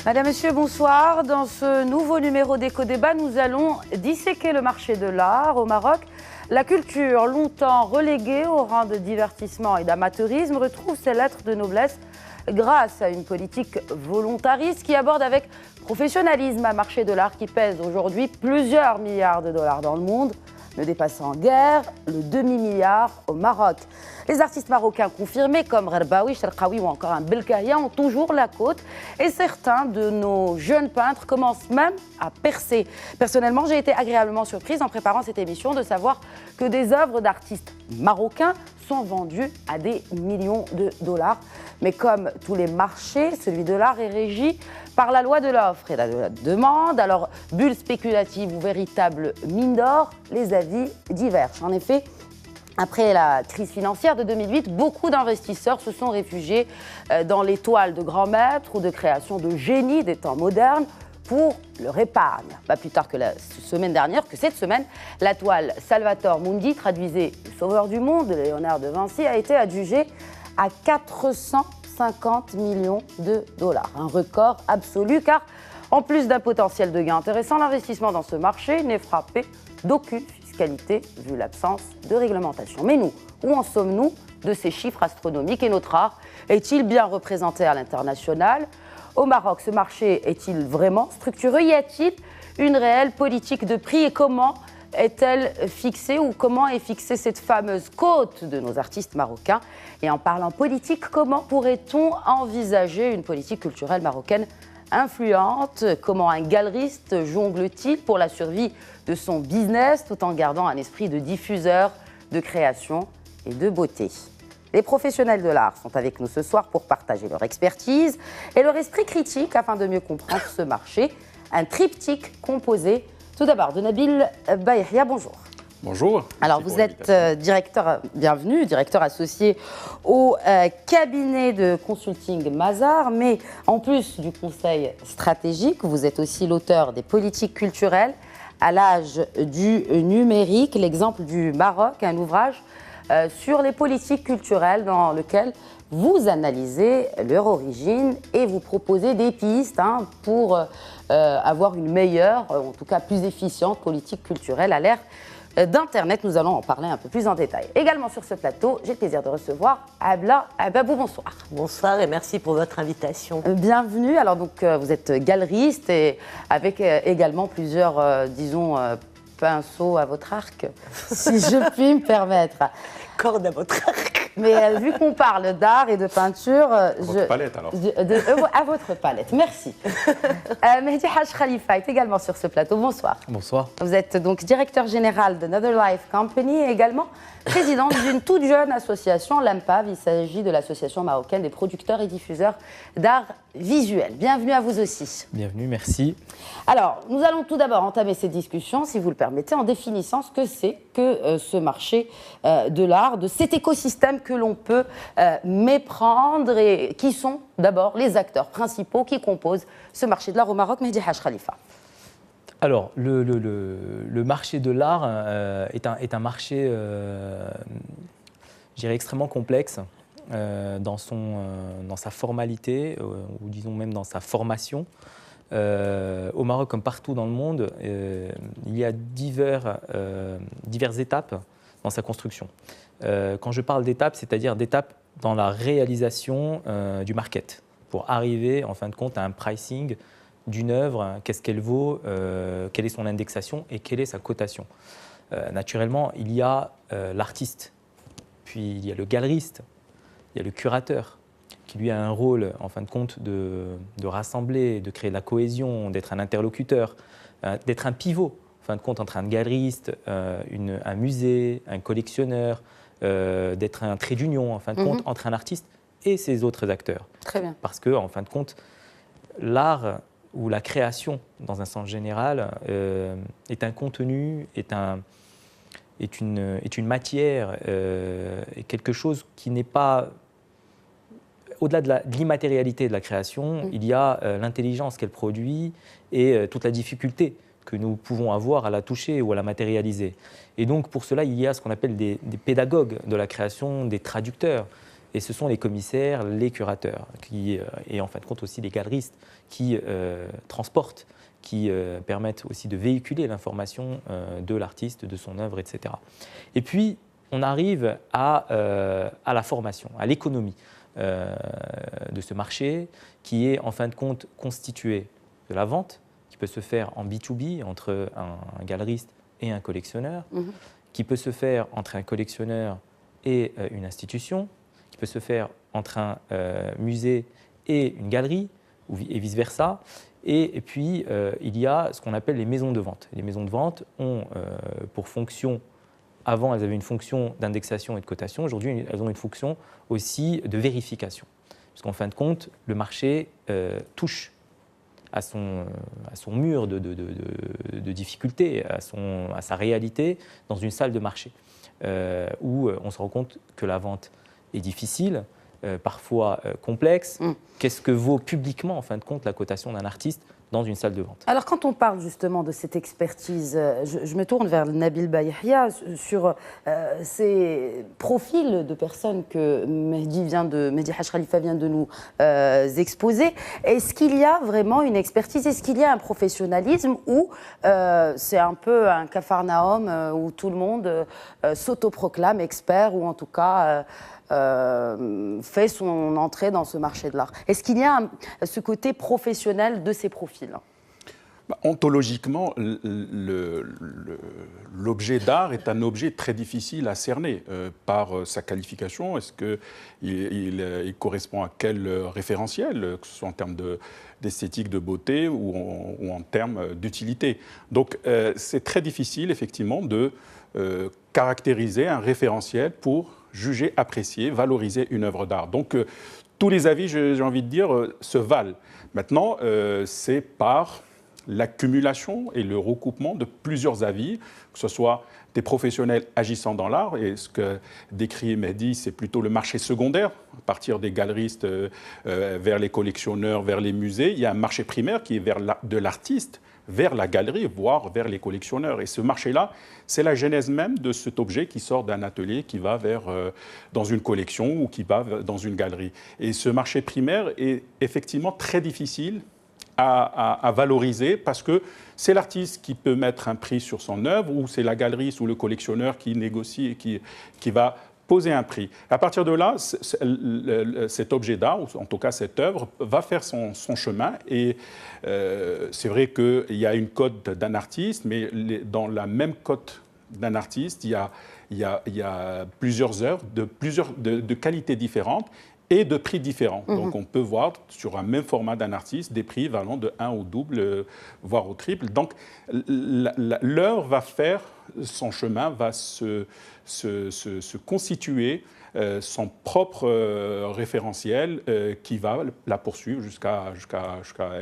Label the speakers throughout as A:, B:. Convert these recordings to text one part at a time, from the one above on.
A: Madame, Monsieur, bonsoir. Dans ce nouveau numéro d'Éco-Débat, nous allons disséquer le marché de l'art au Maroc. La culture, longtemps reléguée au rang de divertissement et d'amateurisme, retrouve ses lettres de noblesse grâce à une politique volontariste qui aborde avec professionnalisme un marché de l'art qui pèse aujourd'hui plusieurs milliards de dollars dans le monde, ne dépassant en guerre le demi-milliard au Maroc. Les artistes marocains confirmés comme Rerbaoui, Cherkaoui ou encore un Belkahia ont toujours la côte et certains de nos jeunes peintres commencent même à percer. Personnellement, j'ai été agréablement surprise en préparant cette émission de savoir que des œuvres d'artistes marocains sont vendues à des millions de dollars. Mais comme tous les marchés, celui de l'art est régi par la loi de l'offre et de la demande. Alors, bulle spéculative ou véritable mine d'or, les avis divergent. En effet, après la crise financière de 2008, beaucoup d'investisseurs se sont réfugiés dans les toiles de grands maîtres ou de créations de génies des temps modernes pour leur épargne. Pas plus tard que cette semaine, la toile Salvator Mundi, traduisait Le Sauveur du Monde de Léonard de Vinci, a été adjugée à 450 millions de dollars. Un record absolu car, en plus d'un potentiel de gain intéressant, l'investissement dans ce marché n'est frappé d'aucune fiscalité vu l'absence de réglementation. Mais nous, où en sommes-nous de ces chiffres astronomiques et notre art est-il bien représenté à l'international ? Au Maroc, ce marché est-il vraiment structuré ? Y a-t-il une réelle politique de prix et comment est-elle fixée ou comment est fixée cette fameuse cote de nos artistes marocains ? Et en parlant politique, comment pourrait-on envisager une politique culturelle marocaine influente ? Comment un galeriste jongle-t-il pour la survie de son business tout en gardant un esprit de diffuseur, de création et de beauté ? Les professionnels de l'art sont avec nous ce soir pour partager leur expertise et leur esprit critique afin de mieux comprendre ce marché. Un triptyque composé tout d'abord de Nabil Bayhia. Bonjour.
B: Bonjour.
A: Alors vous êtes directeur associé au cabinet de consulting Mazars, mais en plus du conseil stratégique, vous êtes aussi l'auteur des politiques culturelles à l'âge du numérique, l'exemple du Maroc, un ouvrage sur les politiques culturelles dans lequel vous analysez leur origine et vous proposez des pistes pour avoir une meilleure, en tout cas plus efficiente politique culturelle à l'ère d'Internet. Nous allons en parler un peu plus en détail. Également sur ce plateau, j'ai le plaisir de recevoir Abla Ababou. Bonsoir.
C: Bonsoir et merci pour votre invitation.
A: Bienvenue. Alors donc vous êtes galeriste et avec également plusieurs, pinceaux à votre arc, si je puis me permettre.
C: Corde à votre arc.
A: Mais vu qu'on parle d'art et de peinture...
B: Votre palette alors.
A: À votre palette, merci. Mehdi Haj Khalifa est également sur ce plateau. Bonsoir.
D: Bonsoir.
A: Vous êtes donc directeur général de Another Life Company et également président d'une toute jeune association, l'AMPAV. Il s'agit de l'association marocaine des producteurs et diffuseurs d'art visuel. Bienvenue à vous aussi.
D: Bienvenue, merci.
A: Alors, nous allons tout d'abord entamer cette discussion, si vous le permettez, en définissant ce que c'est que ce marché de l'art, de cet écosystème que l'on peut méprendre et qui sont d'abord les acteurs principaux qui composent ce marché de l'art au Maroc. Mehdi Haj Khalifa.
D: Alors, le marché de l'art est un marché, je dirais, extrêmement complexe dans sa formalité, ou disons même dans sa formation. Au Maroc, comme partout dans le monde, il y a diverses étapes dans sa construction. Quand je parle d'étapes, c'est-à-dire d'étapes dans la réalisation du market, pour arriver, en fin de compte, à un pricing d'une œuvre, qu'est-ce qu'elle vaut, quelle est son indexation et quelle est sa cotation. Naturellement, il y a l'artiste, puis il y a le galeriste, il y a le curateur, qui lui a un rôle, en fin de compte, de rassembler, de créer de la cohésion, d'être un interlocuteur, d'être un pivot, en fin de compte, entre un galeriste, un musée, un collectionneur, d'être un trait d'union, en fin de compte, entre un artiste et ses autres acteurs.
A: Très bien. Parce
D: que, en fin de compte, l'art ou la création, dans un sens général, est un contenu, est une matière, est quelque chose qui n'est pas... Au-delà de l'immatérialité de la création, il y a l'intelligence qu'elle produit et toute la difficulté que nous pouvons avoir à la toucher ou à la matérialiser. Et donc, pour cela, il y a ce qu'on appelle des pédagogues de la création, des traducteurs, Et ce sont les commissaires, les curateurs, et en fin de compte aussi les galeristes qui transportent, qui permettent aussi de véhiculer l'information de l'artiste, de son œuvre, etc. Et puis, on arrive à la formation, à l'économie de ce marché qui est en fin de compte constitué de la vente, qui peut se faire en B2B entre un galeriste et un collectionneur, qui peut se faire entre un collectionneur et une institution, qui peut se faire entre un musée et une galerie, et vice-versa. Et puis, il y a ce qu'on appelle les maisons de vente. Les maisons de vente ont pour fonction, avant elles avaient une fonction d'indexation et de cotation, aujourd'hui elles ont une fonction aussi de vérification. Parce qu'en fin de compte, le marché touche à son mur de difficultés, à sa réalité dans une salle de marché, où on se rend compte que la vente est difficile, parfois complexe. Qu'est-ce que vaut publiquement, en fin de compte, la cotation d'un artiste dans une salle de vente?
A: Alors, quand on parle justement de cette expertise, je me tourne vers Nabil Bayahia sur ces profils de personnes que Mehdi Haj Khalifa vient de nous exposer. Est-ce qu'il y a vraiment une expertise? Est-ce qu'il y a un professionnalisme ou c'est un peu un capharnaüm où tout le monde s'autoproclame expert ou en tout cas fait son entrée dans ce marché de l'art? Est-ce qu'il y a ce côté professionnel de ces profils?
B: Ontologiquement, l'objet d'art est un objet très difficile à cerner par sa qualification. Est-ce qu'il correspond à quel référentiel, que ce soit en termes d'esthétique, de beauté ou en termes d'utilité? Donc c'est très difficile effectivement de caractériser un référentiel pour juger, apprécier, valoriser une œuvre d'art. Donc tous les avis, j'ai envie de dire, se valent. Maintenant, c'est par l'accumulation et le recoupement de plusieurs avis, que ce soit des professionnels agissant dans l'art, et ce que décrit Mehdi, c'est plutôt le marché secondaire, à partir des galeristes vers les collectionneurs, vers les musées. Il y a un marché primaire qui est de l'artiste vers la galerie, voire vers les collectionneurs. Et ce marché-là, c'est la genèse même de cet objet qui sort d'un atelier, qui va dans une collection ou qui va dans une galerie. Et ce marché primaire est effectivement très difficile à valoriser parce que c'est l'artiste qui peut mettre un prix sur son œuvre ou c'est la galerie ou le collectionneur qui négocie et qui va poser un prix. À partir de là, cet objet d'art, ou en tout cas cette œuvre, va faire son chemin. Et c'est vrai qu'il y a une cote d'un artiste, mais dans la même cote d'un artiste, il y a plusieurs œuvres de qualités différentes et de prix différents. Donc on peut voir sur un même format d'un artiste des prix valant de 1 au double, voire au triple. Donc l'œuvre va faire son chemin, va se constituer son propre référentiel qui va la poursuivre jusqu'à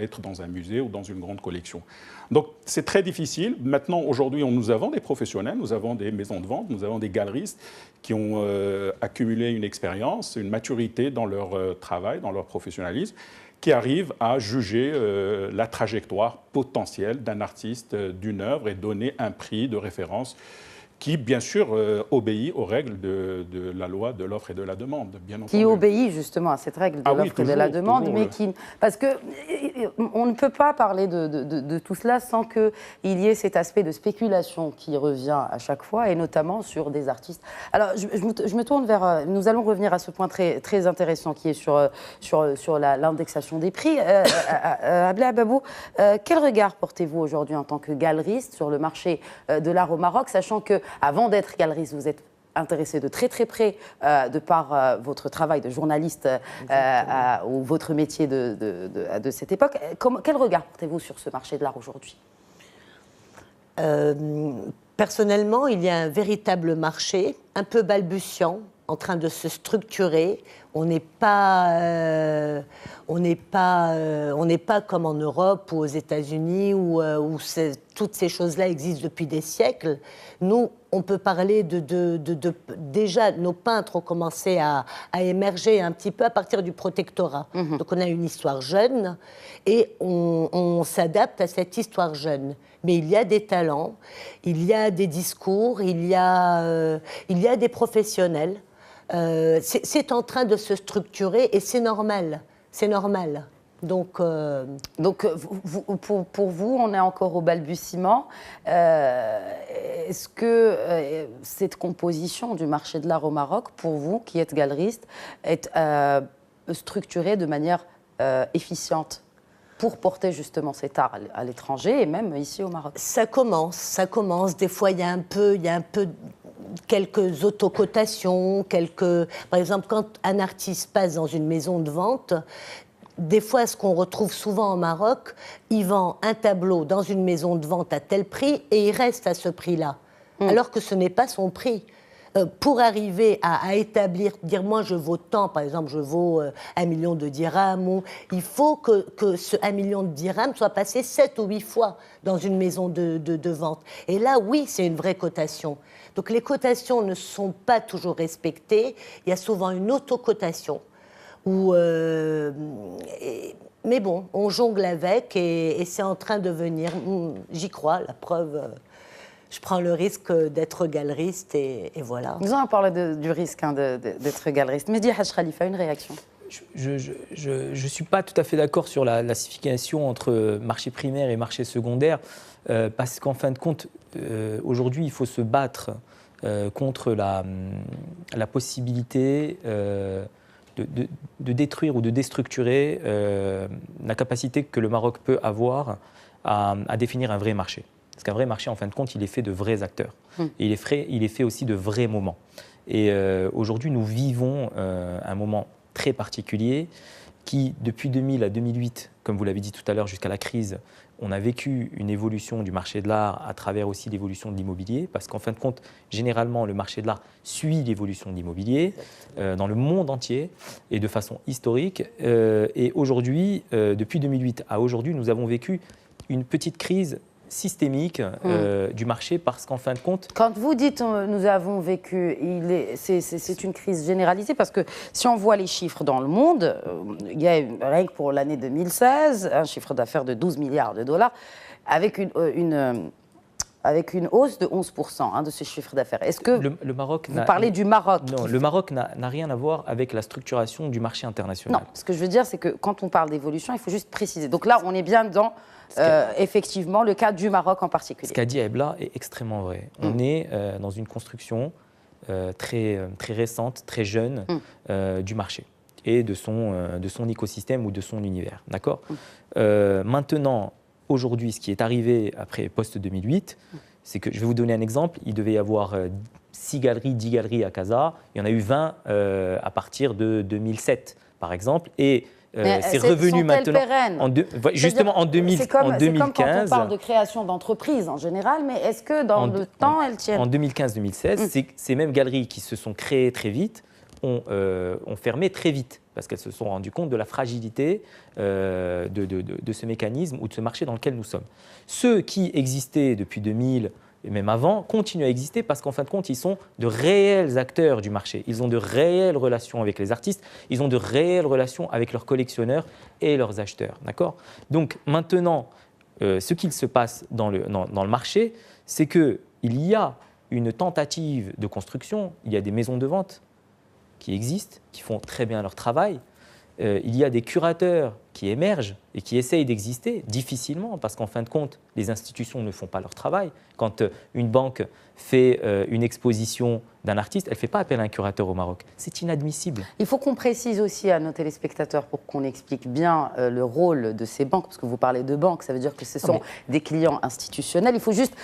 B: être dans un musée ou dans une grande collection. Donc c'est très difficile. Maintenant, aujourd'hui, nous avons des professionnels, nous avons des maisons de vente, nous avons des galeristes qui ont accumulé une expérience, une maturité dans leur travail, dans leur professionnalisme, qui arrivent à juger la trajectoire potentielle d'un artiste, d'une œuvre et donner un prix de référence qui, bien sûr, obéit aux règles de la loi de l'offre et de la demande, bien entendu.
A: Qui obéit justement à cette règle de l'offre et de la demande, mais qui... Parce qu'on ne peut pas parler de tout cela sans qu'il y ait cet aspect de spéculation qui revient à chaque fois, et notamment sur des artistes. Alors, je me tourne vers... Nous allons revenir à ce point très, très intéressant qui est sur l'indexation des prix. Ablé Ababou, quel regard portez-vous aujourd'hui en tant que galeriste sur le marché de l'art au Maroc, sachant que avant d'être galeriste, vous êtes intéressé de très très près, de par votre travail de journaliste ou votre métier de cette époque. Quel regard portez-vous sur ce marché de l'art aujourd'hui ?
C: Personnellement, il y a un véritable marché, un peu balbutiant, en train de se structurer. On n'est pas comme en Europe ou aux États-Unis où toutes ces choses-là existent depuis des siècles. Nous, on peut parler déjà, nos peintres ont commencé à émerger un petit peu à partir du protectorat. Donc on a une histoire jeune et on s'adapte à cette histoire jeune. Mais il y a des talents, il y a des discours, il y a des professionnels C'est en train de se structurer et c'est normal. C'est normal. Donc
A: pour vous, on est encore au balbutiement. Est-ce que cette composition du marché de l'art au Maroc, pour vous, qui êtes galeriste, est structurée de manière efficiente pour porter justement cet art à l'étranger et même ici au Maroc? Ça commence.
C: Des fois, il y a un peu quelques autocotations, par exemple, quand un artiste passe dans une maison de vente, des fois, ce qu'on retrouve souvent au Maroc, il vend un tableau dans une maison de vente à tel prix et il reste à ce prix-là, alors que ce n'est pas son prix. Pour arriver à établir, dire moi je vaux tant, par exemple je vaux 1 million de dirhams, il faut que ce 1 million de dirhams soit passé 7 ou 8 fois dans une maison de vente. Et là, oui, c'est une vraie cotation. Donc les cotations ne sont pas toujours respectées, il y a souvent une autocotation. Mais bon, on jongle avec et c'est en train de venir. J'y crois, la preuve. Je prends le risque d'être galeriste et voilà.
A: Nous allons parler du risque d'être galeriste. Mehdi Haj Khalifa, une réaction?
D: Je ne suis pas tout à fait d'accord sur la classification entre marché primaire et marché secondaire, parce qu'en fin de compte, aujourd'hui, il faut se battre contre la possibilité de détruire ou de déstructurer la capacité que le Maroc peut avoir à définir un vrai marché. Parce qu'un vrai marché, en fin de compte, il est fait de vrais acteurs. Et il est fait aussi de vrais moments. Et aujourd'hui, nous vivons un moment très particulier qui, depuis 2000 à 2008, comme vous l'avez dit tout à l'heure, jusqu'à la crise, on a vécu une évolution du marché de l'art à travers aussi l'évolution de l'immobilier, parce qu'en fin de compte, généralement, le marché de l'art suit l'évolution de l'immobilier dans le monde entier et de façon historique. Et aujourd'hui, depuis 2008 à aujourd'hui, nous avons vécu une petite crise systémique du marché, parce qu'en fin de compte...
A: Quand vous dites nous avons vécu, c'est une crise généralisée, parce que si on voit les chiffres dans le monde, il y a rien que pour l'année 2016, un chiffre d'affaires de 12 milliards de dollars, avec une hausse de 11% de ce chiffre d'affaires. Est-ce que
D: le Maroc
A: vous parlez du Maroc?
D: Non, le Maroc n'a rien à voir avec la structuration du marché international.
A: Non, ce que je veux dire, c'est que quand on parle d'évolution, il faut juste préciser. Donc là, on est bien dans, effectivement, le cas du Maroc en particulier.
D: Ce qu'a dit Ebla est extrêmement vrai. On est dans une construction très récente, très jeune du marché et de son écosystème ou de son univers. D'accord. Maintenant, aujourd'hui, ce qui est arrivé après post-2008, c'est que, je vais vous donner un exemple, il devait y avoir 6 galeries, 10 galeries à Casa, il y en a eu 20 à partir de 2007, par exemple, et c'est revenu maintenant, justement en 2015.
A: C'est comme quand on parle de création d'entreprises en général, mais est-ce que dans le temps, elles tiennent?
D: En 2015-2016, ces mêmes galeries qui se sont créées très vite ont fermé très vite, parce qu'elles se sont rendues compte de la fragilité de ce mécanisme ou de ce marché dans lequel nous sommes. Ceux qui existaient depuis 2000 et même avant continuent à exister, parce qu'en fin de compte, ils sont de réels acteurs du marché. Ils ont de réelles relations avec les artistes, ils ont de réelles relations avec leurs collectionneurs et leurs acheteurs. D'accord ? Donc maintenant, ce qu'il se passe dans le marché, c'est qu'il y a une tentative de construction, il y a des maisons de vente qui existent, qui font très bien leur travail. Il y a des curateurs qui émergent et qui essayent d'exister difficilement, parce qu'en fin de compte, les institutions ne font pas leur travail. Quand une banque fait une exposition d'un artiste, elle ne fait pas appel à un curateur au Maroc. C'est inadmissible.
A: Il faut qu'on précise aussi à nos téléspectateurs, pour qu'on explique bien le rôle de ces banques, parce que vous parlez de banques, ça veut dire que ce sont des clients institutionnels. Il faut juste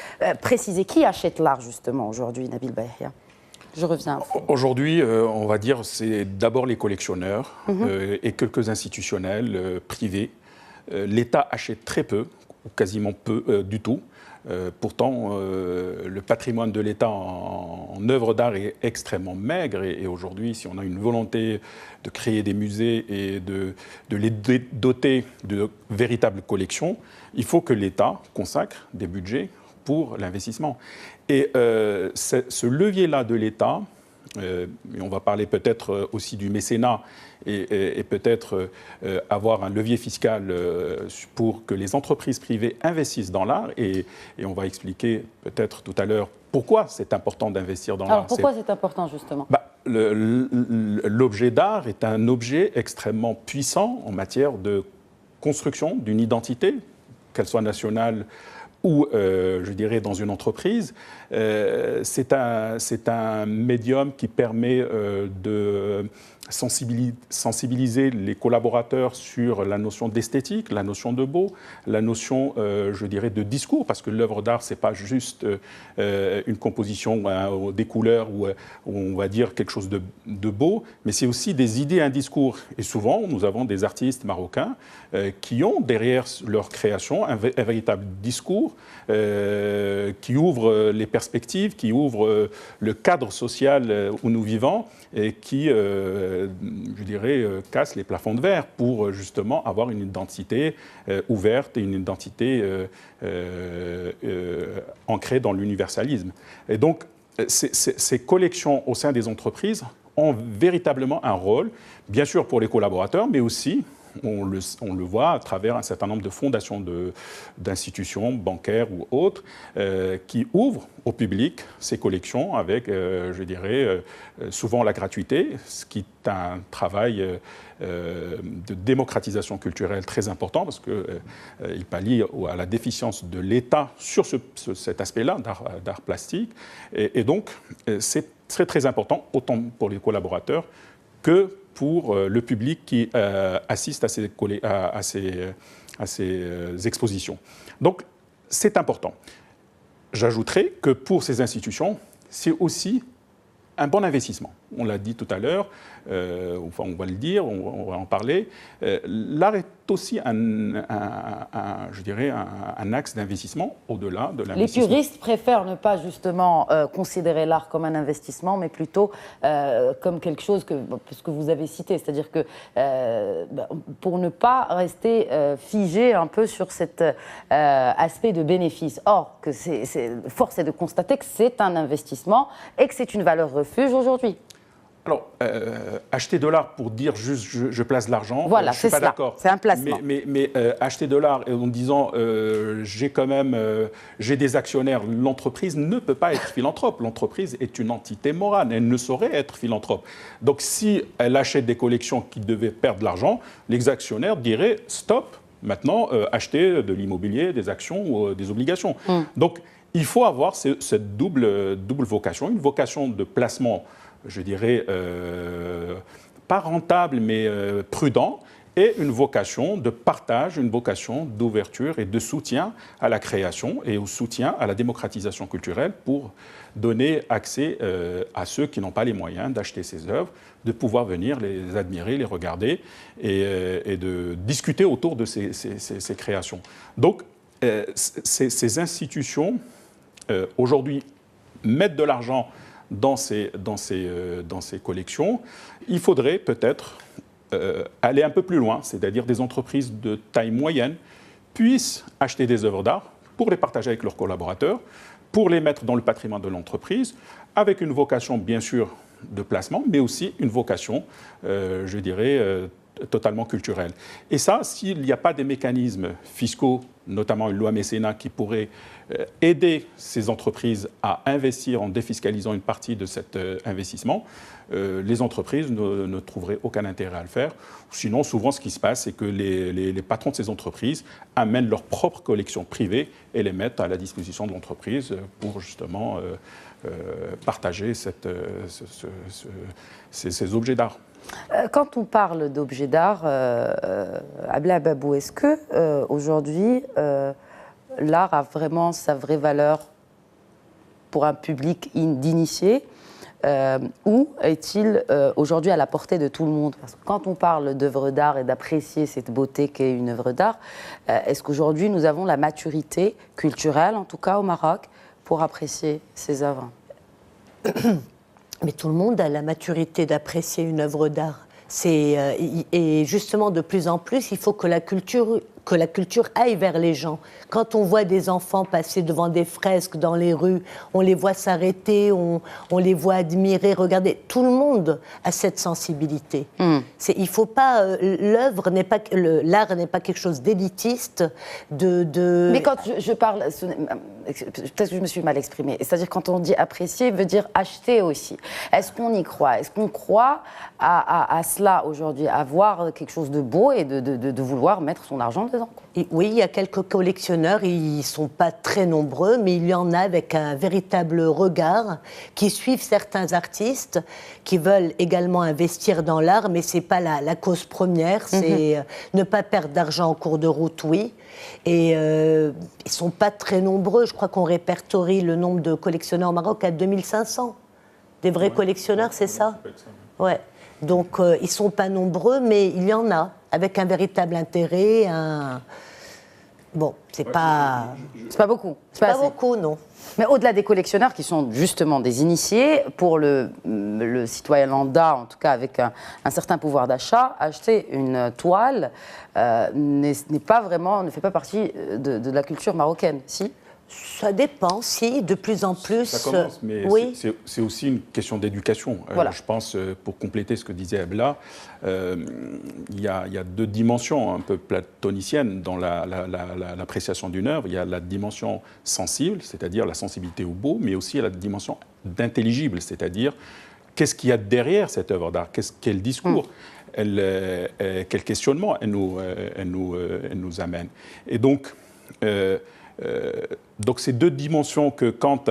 A: préciser qui achète l'art justement aujourd'hui, Nabil Bahia. Je reviens.
B: Aujourd'hui, on va dire, c'est d'abord les collectionneurs et quelques institutionnels privés. L'État achète très peu, ou quasiment peu du tout. Pourtant, le patrimoine de l'État en œuvres d'art est extrêmement maigre. Et aujourd'hui, si on a une volonté de créer des musées et de les doter de véritables collections, il faut que l'État consacre des budgets pour l'investissement. Et ce levier-là de l'État, et on va parler peut-être aussi du mécénat et peut-être avoir un levier fiscal pour que les entreprises privées investissent dans l'art. Et on va expliquer peut-être tout à l'heure pourquoi c'est important d'investir dans l'art.
A: Alors pourquoi c'est important justement ?
B: l'objet d'art est un objet extrêmement puissant en matière de construction d'une identité, qu'elle soit nationale ou, je dirais, dans une entreprise. C'est un médium qui permet de sensibiliser les collaborateurs sur la notion d'esthétique, la notion de beau, la notion, je dirais, de discours, parce que l'œuvre d'art, ce n'est pas juste une composition des couleurs où on va dire quelque chose de beau, mais c'est aussi des idées, un discours. Et souvent, nous avons des artistes marocains qui ont derrière leur création un véritable discours qui ouvre les perspectives, qui ouvre le cadre social où nous vivons et qui, je dirais, casse les plafonds de verre pour justement avoir une identité ouverte et une identité ancrée dans l'universalisme. Et donc, ces collections au sein des entreprises ont véritablement un rôle, bien sûr pour les collaborateurs, mais aussi on le voit à travers un certain nombre de fondations d'institutions bancaires ou autres qui ouvrent au public ces collections avec, je dirais, souvent la gratuité, ce qui est un travail de démocratisation culturelle très important parce qu'il pallie à la déficience de l'État sur cet aspect-là d'art plastique. Et donc, c'est très, très important, autant pour les collaborateurs que pour le public qui assiste à ces expositions. Donc, c'est important. J'ajouterai que pour ces institutions, c'est aussi un bon investissement. On l'a dit tout à l'heure, enfin on va le dire, on va en parler. L'art est aussi je dirais, un axe d'investissement au-delà de l'investissement.
A: Les puristes préfèrent ne pas justement considérer l'art comme un investissement, mais plutôt comme quelque chose que vous avez cité, c'est-à-dire que pour ne pas rester figé un peu sur cet aspect de bénéfice. Or, force est de constater que c'est un investissement et que c'est une valeur refuge aujourd'hui.
B: Alors, acheter de l'art pour dire juste je place de l'argent,
A: voilà,
B: je ne suis pas d'accord.
A: C'est un placement.
B: Mais acheter de l'art en disant j'ai des actionnaires, l'entreprise ne peut pas être philanthrope. L'entreprise est une entité morale, elle ne saurait être philanthrope. Donc si elle achète des collections qui devaient perdre de l'argent, les actionnaires diraient stop, maintenant acheter de l'immobilier, des actions ou des obligations. Donc il faut avoir cette double vocation, une vocation de placement, je dirais, pas rentable, mais prudent, et une vocation de partage, une vocation d'ouverture et de soutien à la création et au soutien à la démocratisation culturelle pour donner accès à ceux qui n'ont pas les moyens d'acheter ces œuvres, de pouvoir venir les admirer, les regarder et de discuter autour de ces créations. Donc, ces institutions, aujourd'hui, mettent de l'argent dans ces collections. Il faudrait peut-être aller un peu plus loin, c'est-à-dire des entreprises de taille moyenne puissent acheter des œuvres d'art pour les partager avec leurs collaborateurs, pour les mettre dans le patrimoine de l'entreprise, avec une vocation bien sûr de placement, mais aussi une vocation, je dirais, totalement culturelle. Et ça, s'il n'y a pas des mécanismes fiscaux, notamment une loi mécénat qui pourrait aider ces entreprises à investir en défiscalisant une partie de cet investissement, les entreprises ne trouveraient aucun intérêt à le faire. Sinon, souvent, ce qui se passe, c'est que les patrons de ces entreprises amènent leurs propres collections privées et les mettent à la disposition de l'entreprise pour justement partager ces objets d'art.
A: Quand on parle d'objets d'art, Abla Babou, est-ce que aujourd'hui l'art a vraiment sa vraie valeur pour un public d'initiés ou est-il aujourd'hui à la portée de tout le monde? Parce que quand on parle d'œuvres d'art et d'apprécier cette beauté qu'est une œuvre d'art, est-ce qu'aujourd'hui nous avons la maturité culturelle, en tout cas au Maroc, pour apprécier ces œuvres?
C: Mais tout le monde a la maturité d'apprécier une œuvre d'art. Et justement, de plus en plus, il faut que la culture que la culture aille vers les gens. Quand on voit des enfants passer devant des fresques dans les rues, on les voit s'arrêter, on les voit admirer, regarder. Tout le monde a cette sensibilité. Il faut pas, l'art n'est pas quelque chose d'élitiste,
A: Mais quand je parle, peut-être que je me suis mal exprimée, c'est-à-dire quand on dit apprécier, veut dire acheter aussi. Est-ce qu'on y croit? Est-ce qu'on croit à cela aujourd'hui, à voir quelque chose de beau et de vouloir mettre son argent dedans?
C: Et oui, il y a quelques collectionneurs, ils ne sont pas très nombreux, mais il y en a avec un véritable regard, qui suivent certains artistes, qui veulent également investir dans l'art, mais ce n'est pas la cause première, c'est ne pas perdre d'argent en cours de route, oui. Et ils ne sont pas très nombreux, je crois qu'on répertorie le nombre de collectionneurs au Maroc à 2500. Des vrais collectionneurs, c'est ça? Ouais. Donc ils ne sont pas nombreux, mais il y en a, avec un véritable intérêt, Bon, c'est pas
A: beaucoup.
C: C'est pas beaucoup, non.
A: Mais au-delà des collectionneurs qui sont justement des initiés, pour le citoyen lambda, en tout cas avec un certain pouvoir d'achat, acheter une toile ne fait pas partie de la culture marocaine, si?
C: Ça dépend, si, de plus en plus.
B: Ça commence, mais
C: oui.
B: c'est aussi une question d'éducation.
A: Voilà.
B: Je pense, pour compléter ce que disait Ebla, il y a deux dimensions un peu platoniciennes dans l'appréciation d'une œuvre. Il y a la dimension sensible, c'est-à-dire la sensibilité au beau, mais aussi la dimension d'intelligible, c'est-à-dire qu'est-ce qu'il y a derrière cette œuvre d'art, quel discours, quel questionnement elle nous amène. Et donc ces deux dimensions que Kant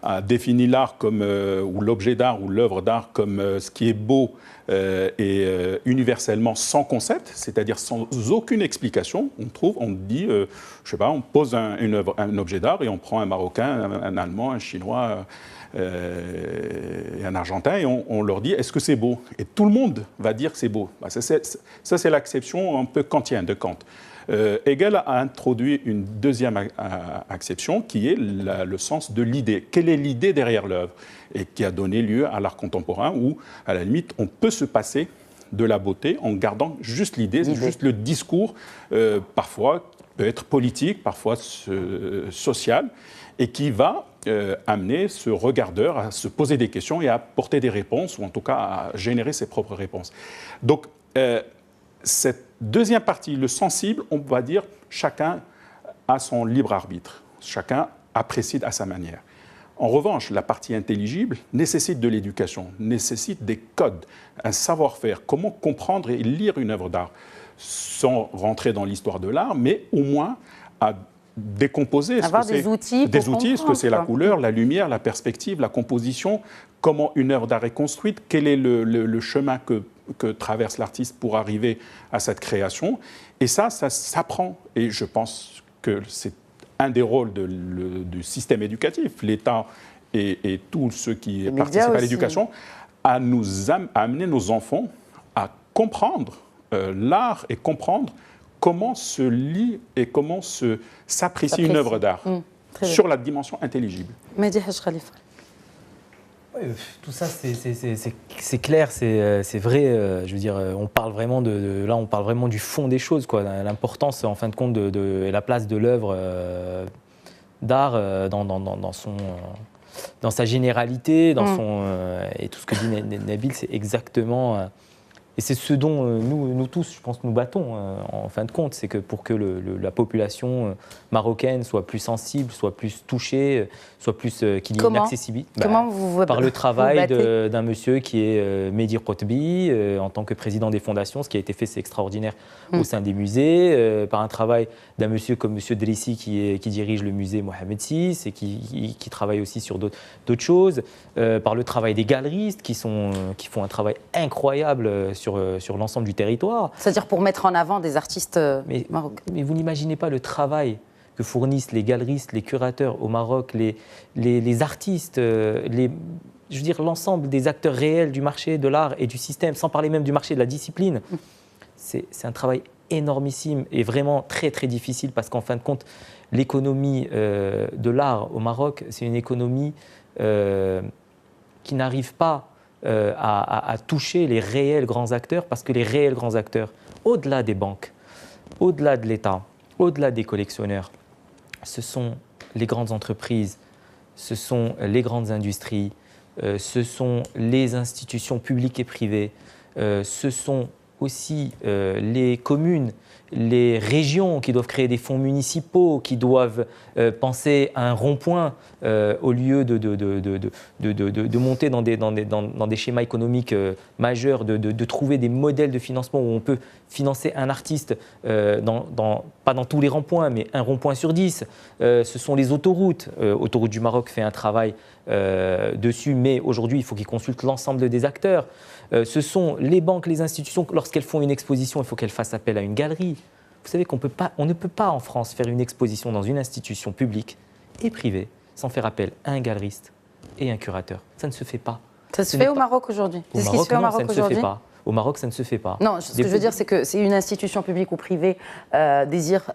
B: a défini l'art comme, ou l'objet d'art ou l'œuvre d'art comme ce qui est beau et universellement sans concept, c'est-à-dire sans aucune explication, on dit, je sais pas, on pose un objet d'art et on prend un Marocain, un Allemand, un Chinois et un Argentin et on leur dit est-ce que c'est beau? Et tout le monde va dire que c'est beau. Ça c'est l'acception un peu kantienne de Kant. Hegel a introduit une deuxième acception qui est le sens de l'idée. Quelle est l'idée derrière l'œuvre? Et qui a donné lieu à l'art contemporain où, à la limite, on peut se passer de la beauté en gardant juste l'idée, juste le discours, parfois peut être politique, parfois social, et qui va amener ce regardeur à se poser des questions et à apporter des réponses, ou en tout cas à générer ses propres réponses. Donc, cette deuxième partie, le sensible, on va dire, chacun a son libre arbitre, chacun apprécie à sa manière. En revanche, la partie intelligible nécessite de l'éducation, nécessite des codes, un savoir-faire, comment comprendre et lire une œuvre d'art, sans rentrer dans l'histoire de l'art, mais au moins à décomposer
A: des outils,
B: ce que c'est la couleur, la lumière, la perspective, la composition, comment une œuvre d'art est construite, quel est le chemin que traverse l'artiste pour arriver à cette création. Et ça s'apprend. Et je pense que c'est un des rôles du système éducatif, l'État et tous ceux qui participent à l'éducation, à amener nos enfants à comprendre l'art et comprendre comment se lit et comment s'apprécie une œuvre d'art sur la dimension intelligible.
A: Mehdi Haj Khalifa.
D: Oui, tout ça, c'est clair, c'est vrai. Je veux dire, on parle vraiment là, on parle vraiment du fond des choses, quoi. L'importance, en fin de compte, et la place de l'œuvre d'art dans sa généralité, et tout ce que dit Nabil, c'est exactement. Et c'est ce dont nous tous, je pense, nous battons en fin de compte, c'est que pour que la population marocaine soit plus sensible, soit plus touchée, soit plus qu'il y ait une accessibilité.
A: Comment
D: par le travail d'un monsieur qui est Mehdi Rotbi, en tant que président des fondations, ce qui a été fait, c'est extraordinaire au sein des musées, par un travail d'un monsieur comme monsieur Drissi qui dirige le musée Mohamed VI et qui travaille aussi sur d'autres choses, par le travail des galeristes qui font un travail incroyable sur l'ensemble du territoire.
A: C'est-à-dire pour mettre en avant des artistes marocains.
D: Mais vous n'imaginez pas le travail que fournissent les galeristes, les curateurs au Maroc, les artistes, je veux dire l'ensemble des acteurs réels du marché de l'art et du système, sans parler même du marché de la discipline. C'est un travail énormissime et vraiment très très difficile parce qu'en fin de compte, l'économie de l'art au Maroc, c'est une économie qui n'arrive pas à toucher les réels grands acteurs parce que les réels grands acteurs, au-delà des banques, au-delà de l'État, au-delà des collectionneurs, ce sont les grandes entreprises, ce sont les grandes industries, ce sont les institutions publiques et privées, ce sont aussi les communes, les régions qui doivent créer des fonds municipaux, qui doivent penser à un rond-point au lieu de monter dans des schémas économiques majeurs, de trouver des modèles de financement où on peut financer un artiste, pas dans tous les ronds-points, mais un rond-point sur 10. Ce sont les autoroutes. Autoroute du Maroc fait un travail dessus, mais aujourd'hui, il faut qu'ils consultent l'ensemble des acteurs. Ce sont les banques, les institutions, lorsqu'elles font une exposition, il faut qu'elles fassent appel à une galerie. Vous savez qu'on ne peut pas en France faire une exposition dans une institution publique et privée sans faire appel à un galeriste et un curateur. Ça ne se fait pas.
A: Ça se fait au Maroc aujourd'hui?
D: Au Maroc, non, ça ne se fait pas. Au Maroc, ça ne se fait pas.
A: Non, ce que je veux dire, c'est que si une institution publique ou privée désire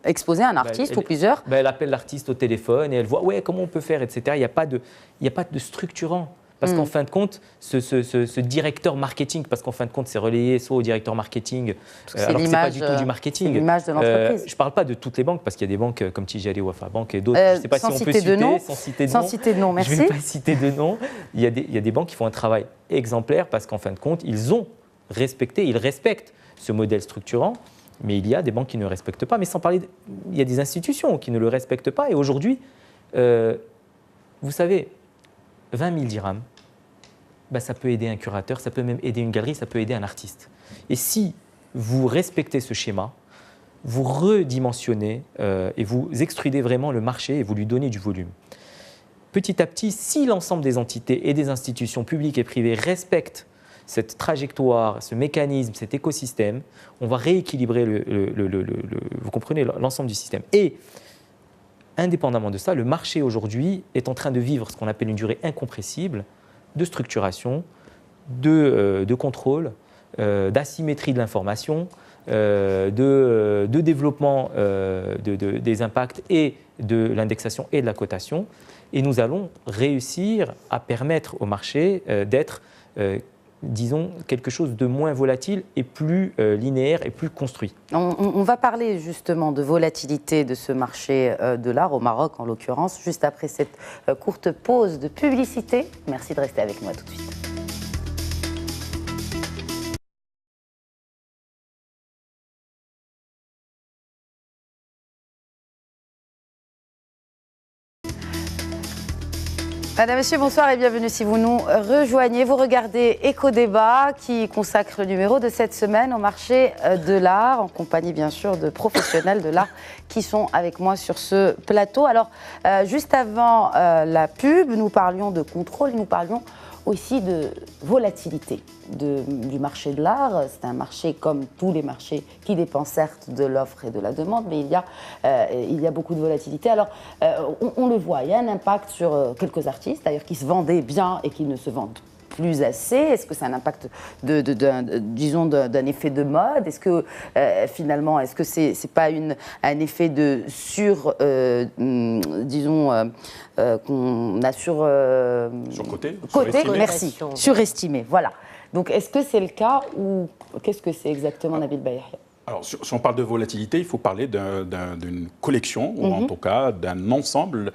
A: exposer un artiste ou plusieurs...
D: Elle appelle l'artiste au téléphone et elle voit comment on peut faire, etc. Il n'y a pas de structurant. Parce qu'en fin de compte, ce directeur marketing, parce qu'en fin de compte, c'est relayé soit au directeur marketing, alors que ce n'est pas du tout du marketing.
A: C'est l'image de l'entreprise.
D: Je ne parle pas de toutes les banques, parce qu'il y a des banques comme Tijari, Wafa Bank et d'autres. Je ne sais pas si on peut citer,
A: sans citer de nom, merci.
D: Je ne vais pas citer de nom. Il y a des banques qui font un travail exemplaire parce qu'en fin de compte, ils respectent ce modèle structurant. Mais il y a des banques qui ne le respectent pas. Mais sans parler, il y a des institutions qui ne le respectent pas. Et aujourd'hui, vous savez, 20 000 dirhams, ça peut aider un curateur, ça peut même aider une galerie, ça peut aider un artiste. Et si vous respectez ce schéma, vous redimensionnez et vous extrudez vraiment le marché et vous lui donnez du volume. Petit à petit, si l'ensemble des entités et des institutions publiques et privées respectent cette trajectoire, ce mécanisme, cet écosystème, on va rééquilibrer vous comprenez, l'ensemble du système. Et indépendamment de ça, le marché aujourd'hui est en train de vivre ce qu'on appelle une durée incompressible de structuration, de contrôle, d'asymétrie de l'information, de développement des impacts et de l'indexation et de la cotation. Et nous allons réussir à permettre au marché d'être, disons, quelque chose de moins volatile et plus linéaire et plus construit.
A: On va parler justement de volatilité de ce marché de l'art, au Maroc en l'occurrence, juste après cette courte pause de publicité. Merci de rester avec moi tout de suite. Madame, Monsieur, bonsoir et bienvenue si vous nous rejoignez. Vous regardez Éco-Débat qui consacre le numéro de cette semaine au marché de l'art, en compagnie bien sûr de professionnels de l'art qui sont avec moi sur ce plateau. Alors, juste avant la pub, nous parlions de contrôle, nous parlions aussi de volatilité du marché de l'art. C'est un marché comme tous les marchés qui dépend certes de l'offre et de la demande, mais il y a beaucoup de volatilité. Alors, on le voit, il y a un impact sur quelques artistes, d'ailleurs, qui se vendaient bien et qui ne se vendent plus assez. Est-ce que c'est un impact d'un effet de mode? Est-ce que finalement, est-ce que c'est pas un effet de qu'on a
B: surcoté,
A: merci, surestimé, voilà. Donc est-ce que c'est le cas ou qu'est-ce que c'est exactement, Nabil Bayahi?
B: Alors, si on parle de volatilité, il faut parler d'une collection, ou en tout cas d'un ensemble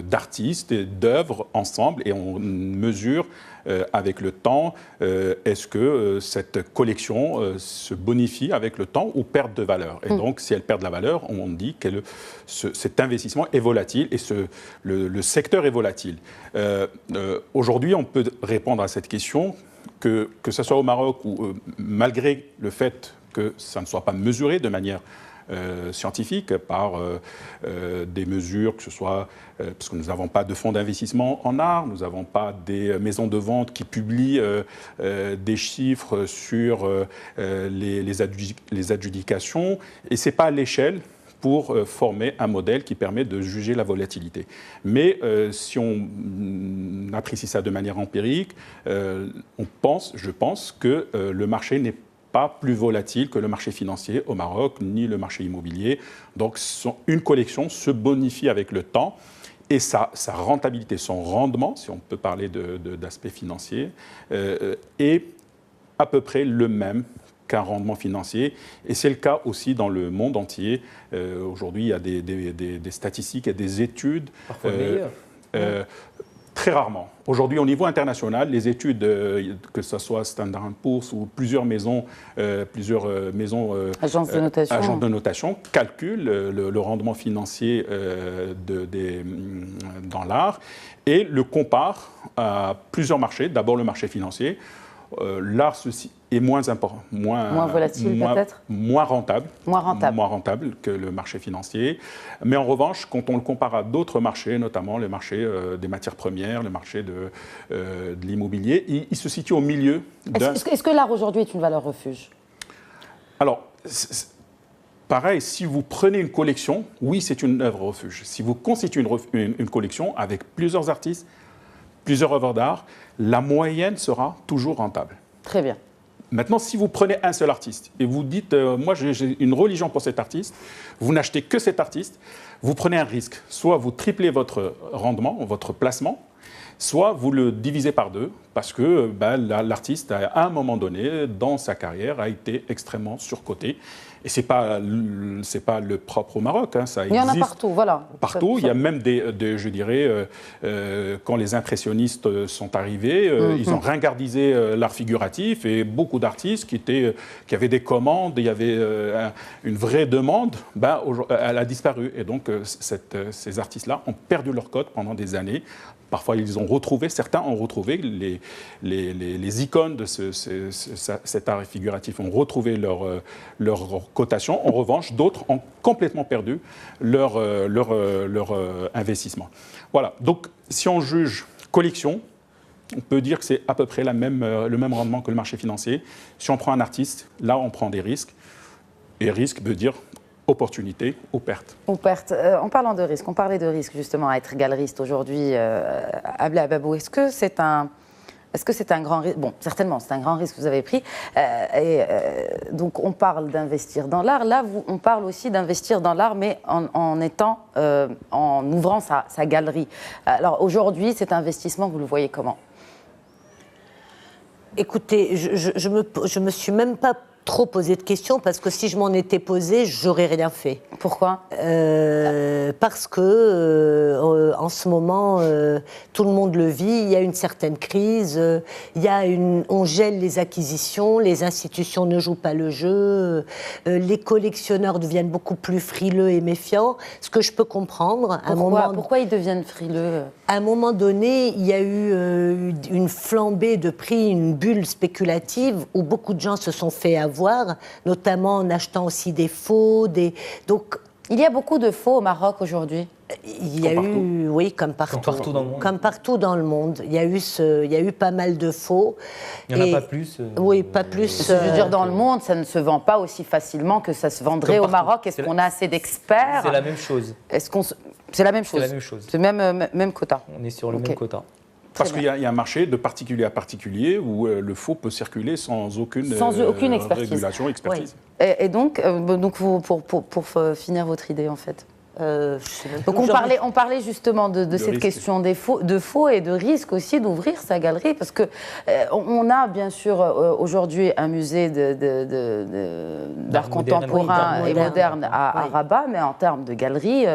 B: d'artistes et d'œuvres ensemble, et on mesure avec le temps, est-ce que cette collection se bonifie avec le temps ou perd de valeur. Et donc, si elle perd de la valeur, on dit que cet investissement est volatile et le secteur est volatile. Aujourd'hui, on peut répondre à cette question que ce soit au Maroc ou malgré le fait que ça ne soit pas mesuré de manière scientifique par des mesures, que ce soit parce que nous n'avons pas de fonds d'investissement en art, nous n'avons pas des maisons de vente qui publient des chiffres sur les adjudications, et ce n'est pas à l'échelle pour former un modèle qui permet de juger la volatilité. Mais si on apprécie ça de manière empirique, je pense que le marché n'est pas plus volatile que le marché financier au Maroc, ni le marché immobilier. Donc une collection se bonifie avec le temps et sa rentabilité, son rendement, si on peut parler d'aspect financier, est à peu près le même qu'un rendement financier. Et c'est le cas aussi dans le monde entier. Aujourd'hui, il y a des statistiques et des études.
D: Parfois meilleures.
B: Très rarement. Aujourd'hui, au niveau international, les études, que ce soit Standard & Poor's ou plusieurs maisons
A: agences de notation,
B: calculent le rendement financier dans l'art et le comparent à plusieurs marchés. D'abord, le marché financier. L'art est moins important,
A: moins volatile peut-être,
B: moins rentable que le marché financier. Mais en revanche, quand on le compare à d'autres marchés, notamment le marché des matières premières, le marché de l'immobilier, il se situe au milieu.
A: Est-ce que l'art aujourd'hui est une valeur refuge?
B: Alors, pareil, si vous prenez une collection, oui, c'est une œuvre refuge. Si vous constituez une collection avec plusieurs artistes, plusieurs œuvres d'art, la moyenne sera toujours rentable.
A: Très bien.
B: Maintenant, si vous prenez un seul artiste et vous dites moi j'ai une religion pour cet artiste, vous n'achetez que cet artiste, vous prenez un risque. Soit vous triplez votre rendement, votre placement, soit vous le divisez par deux parce que l'artiste, à un moment donné, dans sa carrière, a été extrêmement surcoté. Et ce n'est pas le propre au Maroc. Hein, ça
A: il y en a partout, voilà.
B: Partout. Il y a même je dirais, quand les impressionnistes sont arrivés, ils ont ringardisé l'art figuratif et beaucoup d'artistes qui avaient des commandes, il y avait une vraie demande, elle a disparu. Et donc, ces artistes-là ont perdu leur cote pendant des années. Parfois, certains ont retrouvé, les icônes de cet art figuratif ont retrouvé leur cotation. En revanche, d'autres ont complètement perdu leur investissement. Voilà. Donc, si on juge collection, on peut dire que c'est à peu près le même rendement que le marché financier. Si on prend un artiste, là, on prend des risques. Et risque veut dire opportunité ou perte.
A: Ou perte. En parlant de risque, on parlait de risque justement à être galeriste aujourd'hui. Abla Babou, est-ce que c'est un grand risque? Bon, certainement, c'est un grand risque que vous avez pris. Donc, on parle d'investir dans l'art. Là, on parle aussi d'investir dans l'art, mais en ouvrant sa galerie. Alors, aujourd'hui, cet investissement, vous le voyez comment?
C: Écoutez, je me suis même pas trop posé de questions parce que si je m'en étais posé, j'aurais rien fait.
A: Pourquoi ?
C: Parce que en ce moment, tout le monde le vit. Il y a une certaine crise. On gèle les acquisitions. Les institutions ne jouent pas le jeu. Les collectionneurs deviennent beaucoup plus frileux et méfiants. Ce que je peux comprendre.
A: Pourquoi ils deviennent frileux ?
C: À un moment donné, il y a eu une flambée de prix, une bulle spéculative où beaucoup de gens se sont fait avoir, notamment en achetant aussi des faux. Donc,
A: il y a beaucoup de faux au Maroc aujourd'hui.
C: Il y a eu, oui, comme partout.
D: Comme partout dans le monde.
C: Comme partout dans le monde. Il y a eu pas mal de faux.
D: Il n'y en a pas plus.
C: Oui, pas plus.
A: Je veux dire, dans le monde, ça ne se vend pas aussi facilement que ça se vendrait au Maroc. Est-ce qu'on a assez d'experts ?
D: C'est la même chose.
A: C'est la même chose.
D: C'est la même chose.
A: C'est même quota.
D: On est sur le même quota.
B: Parce qu'il y a un marché de particulier à particulier où le faux peut circuler sans aucune régulation, expertise.
A: Oui. Et donc pour finir votre idée, en fait. Donc on parlait justement de cette question de faux et de risque aussi d'ouvrir sa galerie, parce que on a bien sûr aujourd'hui un musée d'art contemporain et moderne à Rabat, mais en termes de galerie,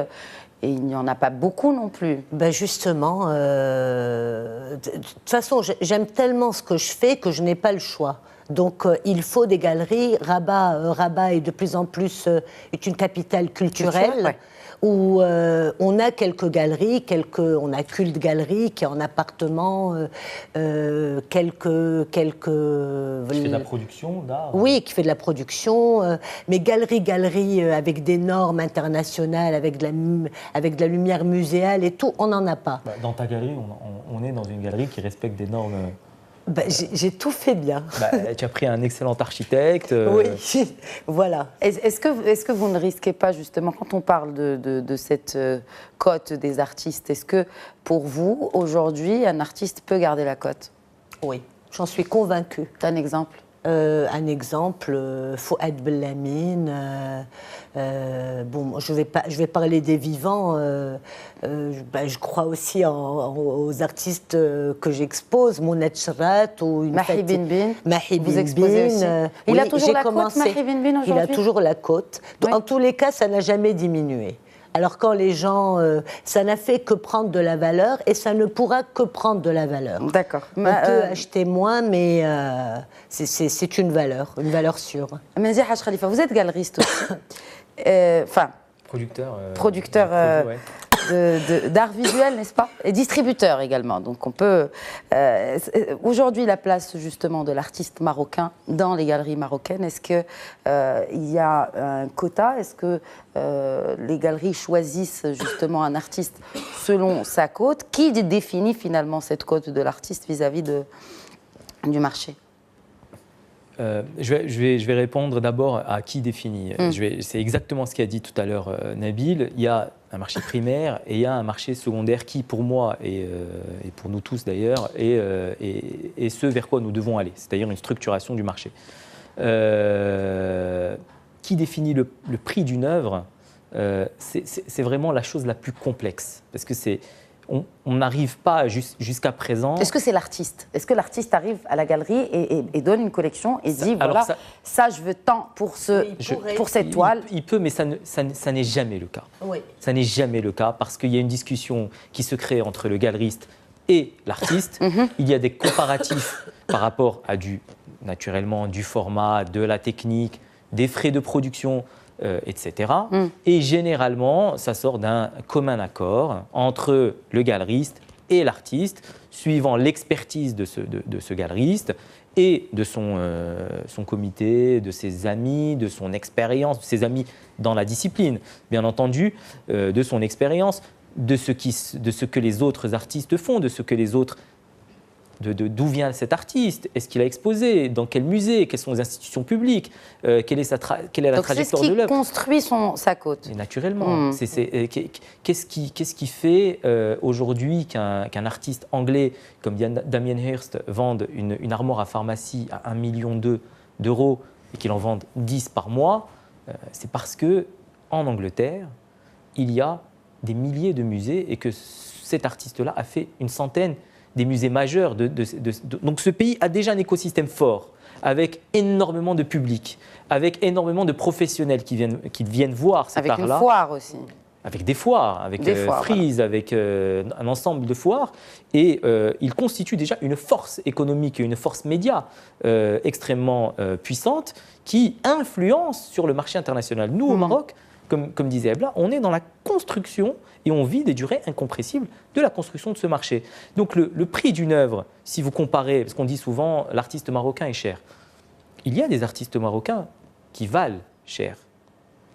A: et il n'y en a pas beaucoup non plus.
C: Ben justement, de toute façon, j'aime tellement ce que je fais que je n'ai pas le choix. Donc, il faut des galeries. Rabat est de plus en plus est une capitale culturelle. Où on a quelques galeries, on a Culte Galerie qui est en appartement, quelques... Qui fait
D: de la production d'art.
C: Oui, qui fait de la production, mais galerie avec des normes internationales, avec de la lumière muséale et tout, on n'en a pas.
D: Dans ta galerie, on est dans une galerie qui respecte des normes...
C: j'ai tout fait bien.
D: Tu as pris un excellent architecte.
C: Oui, voilà.
A: Est-ce que vous ne risquez pas, justement, quand on parle de cette cote des artistes, est-ce que, pour vous, aujourd'hui, un artiste peut garder la cote ?
C: Oui, j'en suis convaincue.
A: T'as un exemple ?
C: Un exemple, Fouad Bellamine. Bon, je vais parler des vivants. Je crois aussi aux artistes que j'expose, Mouned Chrat ou
A: Mahi Bin.
C: Mahi
A: Vous
C: Bin
A: exposez aussi. Il a toujours la côte, Mahi Bin aujourd'hui.
C: Il a toujours la côte.
A: Oui.
C: En tous les cas, ça n'a jamais diminué. Alors quand les gens, ça n'a fait que prendre de la valeur et ça ne pourra que prendre de la valeur.
A: D'accord.
C: On peut acheter moins, mais c'est une valeur sûre.
A: Menzi Haj Khalifa, vous êtes galeriste aussi. Enfin, producteur d'art visuel, n'est-ce pas? Et distributeur également. Donc on peut... aujourd'hui, la place justement de l'artiste marocain dans les galeries marocaines, est-ce qu'il y a un quota? Est-ce que les galeries choisissent justement un artiste selon sa cote? Qui définit finalement cette cote de l'artiste vis-à-vis du marché?
D: Je vais répondre d'abord à qui définit. C'est exactement ce qu'a dit tout à l'heure Nabil. Il y a un marché primaire et il y a un marché secondaire qui, pour moi, et pour nous tous d'ailleurs, est ce vers quoi nous devons aller, c'est-à-dire une structuration du marché. Qui définit le prix d'une œuvre? C'est vraiment la chose la plus complexe, parce que on n'arrive pas jusqu'à présent...
A: Est-ce que c'est l'artiste? Est-ce que l'artiste arrive à la galerie et donne une collection et dit, voilà, ça je veux tant pour cette toile?
D: Il peut, mais ça n'est jamais le cas.
C: Oui.
D: Ça n'est jamais le cas, parce qu'il y a une discussion qui se crée entre le galeriste et l'artiste. Il y a des comparatifs par rapport à naturellement, du format, de la technique, des frais de production, etc. Et généralement, ça sort d'un commun accord entre le galeriste et l'artiste, suivant l'expertise de ce galeriste et de son comité, de ses amis, de son expérience, de ses amis dans la discipline, bien entendu, de son expérience, de ce que les autres artistes font, de ce que les autres... D'où vient cet artiste? Est-ce qu'il a exposé? Dans quel musée? Quelles sont les institutions publiques? Quelle est la trajectoire de l'œuvre?
A: Donc c'est ce qui construit sa cote.
D: Et naturellement. Qu'est-ce qui fait aujourd'hui qu'un artiste anglais comme Damien Hirst vende une armoire à pharmacie à 1,2 million d'euros et qu'il en vende 10 par mois? C'est parce qu'en Angleterre, il y a des milliers de musées et que cet artiste-là a fait une centaine des musées majeurs. Donc ce pays a déjà un écosystème fort, avec énormément de public, avec énormément de professionnels qui viennent voir cet art-là.
A: Avec une foire aussi.
D: Avec des foires, avec Frieze, voilà. Avec un ensemble de foires. Et il constitue déjà une force économique et une force média extrêmement puissante qui influence sur le marché international. Nous, au Maroc, comme disait Ebla, on est dans la construction et on vit des durées incompressibles de la construction de ce marché. Donc le prix d'une œuvre, si vous comparez, parce qu'on dit souvent l'artiste marocain est cher, il y a des artistes marocains qui valent cher.